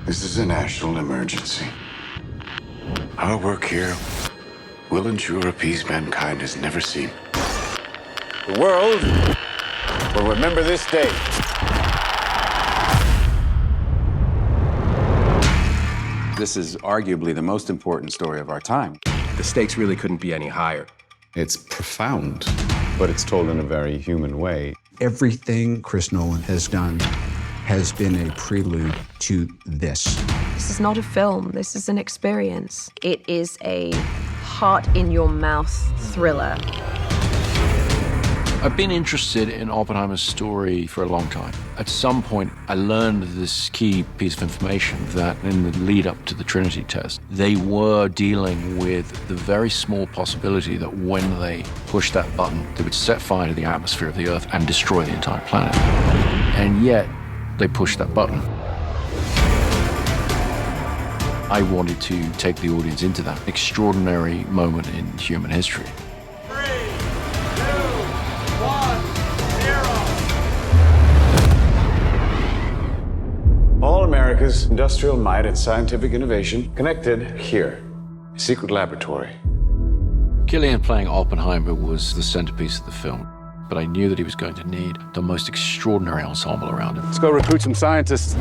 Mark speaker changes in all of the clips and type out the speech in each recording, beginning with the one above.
Speaker 1: This is a national emergency. Our work here will ensure a peace mankind has never seen. The world will remember this day.
Speaker 2: This is arguably the most important story of our time.
Speaker 3: The stakes really couldn't be any higher.
Speaker 4: It's profound, but it's told in a very human way.
Speaker 5: Everything Chris Nolan has done has been a prelude to this.
Speaker 6: This is not a film, this is an experience. It is a heart-in-your-mouth thriller.
Speaker 7: I've been interested in Oppenheimer's story for a long time. At some point, I learned this key piece of information that in the lead up to the Trinity test, they were dealing with the very small possibility that when they pushed that button, they would set fire to the atmosphere of the Earth and destroy the entire planet. And yet, they pushed that button. I wanted to take the audience into that extraordinary moment in human history.
Speaker 8: 3, 2, 1, 0.
Speaker 1: All America's industrial might and scientific innovation connected here. A secret laboratory.
Speaker 7: Cillian playing Oppenheimer was the centerpiece of the film, but I knew that he was going to need the most extraordinary ensemble around him.
Speaker 2: Let's go recruit some scientists.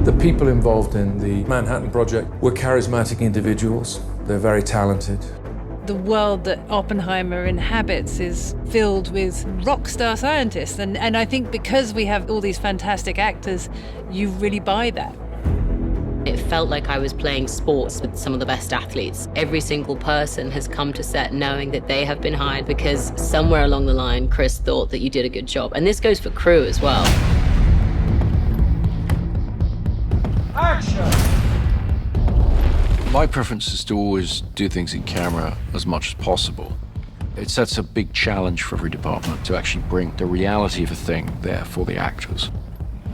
Speaker 9: The people involved in the Manhattan Project were charismatic individuals. They're very talented.
Speaker 10: The world that Oppenheimer inhabits is filled with rock star scientists. And I think because we have all these fantastic actors, you really buy that.
Speaker 11: It felt like I was playing sports with some of the best athletes. Every single person has come to set knowing that they have been hired because somewhere along the line, Chris thought that you did a good job. And this goes for crew as well.
Speaker 8: Action!
Speaker 7: My preference is to always do things in camera as much as possible. It sets a big challenge for every department to actually bring the reality of a thing there for the actors.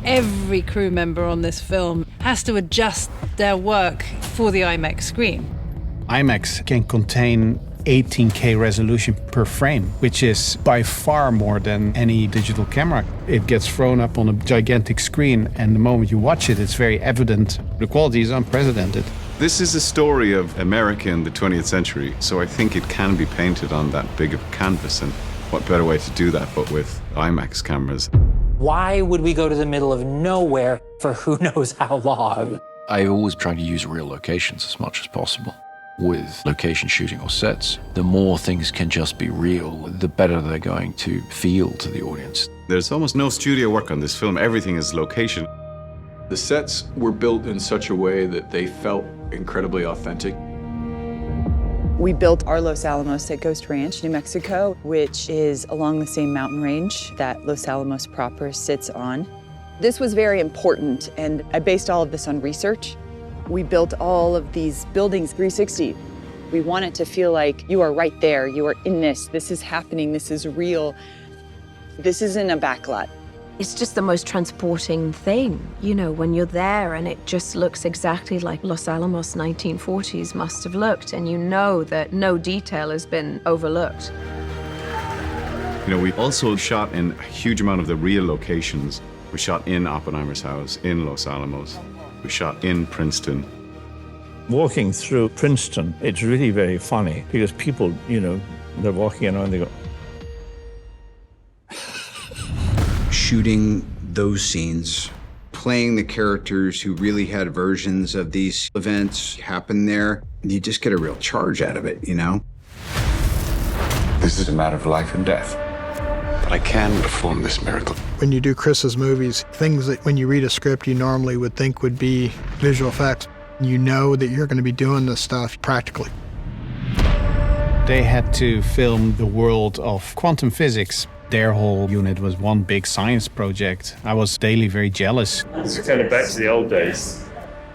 Speaker 10: Every crew member on this film has to adjust their work for the IMAX screen.
Speaker 12: IMAX can contain 18K resolution per frame, which is by far more than any digital camera. It gets thrown up on a gigantic screen, and the moment you watch it, it's very evident. The quality is unprecedented.
Speaker 4: This is a story of America in the 20th century, so I think it can be painted on that big of a canvas, and what better way to do that but with IMAX cameras.
Speaker 13: Why would we go to the middle of nowhere for who knows how long?
Speaker 7: I always try to use real locations as much as possible. With location shooting or sets, the more things can just be real, the better they're going to feel to the audience.
Speaker 4: There's almost no studio work on this film. Everything is location.
Speaker 14: The sets were built in such a way that they felt incredibly authentic.
Speaker 15: We built our Los Alamos at Ghost Ranch, New Mexico, which is along the same mountain range that Los Alamos proper sits on. This was very important, and I based all of this on research. We built all of these buildings 360. We want it to feel like you are right there, you are in this is happening, this is real. This isn't a backlot.
Speaker 6: It's just the most transporting thing, you know, when you're there and it just looks exactly like Los Alamos 1940s must have looked, and you know that no detail has been overlooked.
Speaker 4: You know, we also shot in a huge amount of the real locations. We shot in Oppenheimer's house, in Los Alamos. We shot in Princeton.
Speaker 16: Walking through Princeton, it's really very funny because people, you know, they're walking around and they go.
Speaker 5: Shooting those scenes, playing the characters who really had versions of these events happen there, you just get a real charge out of it, you know?
Speaker 1: This is a matter of life and death. But I can perform this miracle.
Speaker 17: When you do Chris's movies, things that when you read a script you normally would think would be visual effects, you know that you're going to be doing this stuff practically.
Speaker 12: They had to film the world of quantum physics. Their whole unit was one big science project. I was daily very jealous.
Speaker 16: It's kind of back to the old days.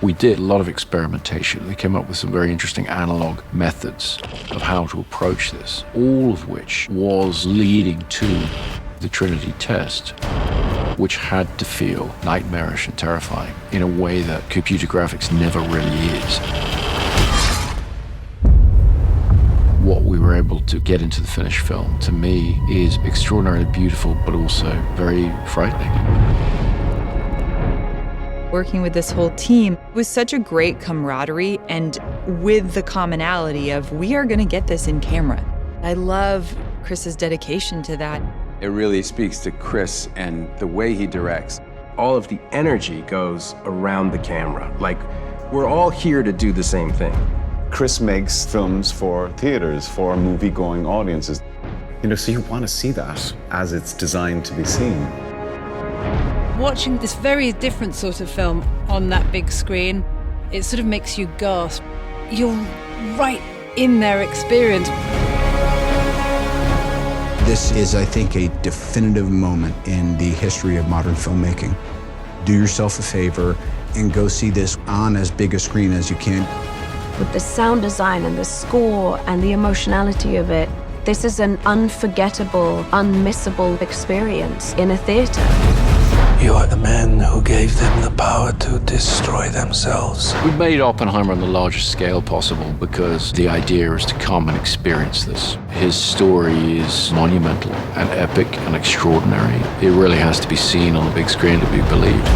Speaker 7: We did a lot of experimentation. We came up with some very interesting analog methods of how to approach this, all of which was leading to the Trinity test, which had to feel nightmarish and terrifying in a way that computer graphics never really is. What we were able to get into the finished film, to me, is extraordinarily beautiful, but also very frightening.
Speaker 15: Working with this whole team was such a great camaraderie, and with the commonality of we are going to get this in camera. I love Chris's dedication to that.
Speaker 2: It really speaks to Chris and the way he directs.
Speaker 3: All of the energy goes around the camera. Like, we're all here to do the same thing.
Speaker 4: Chris makes films for theaters, for movie-going audiences. So you want to see that as it's designed to be seen.
Speaker 10: Watching this very different sort of film on that big screen, it sort of makes you gasp. You're right in their experience.
Speaker 5: This is, I think, a definitive moment in the history of modern filmmaking. Do yourself a favor and go see this on as big a screen as you can.
Speaker 6: With the sound design and the score and the emotionality of it, this is an unforgettable, unmissable experience in a theater.
Speaker 8: You are the man who gave them the power to destroy themselves.
Speaker 7: We made Oppenheimer on the largest scale possible because the idea is to come and experience this. His story is monumental and epic and extraordinary. It really has to be seen on the big screen to be believed.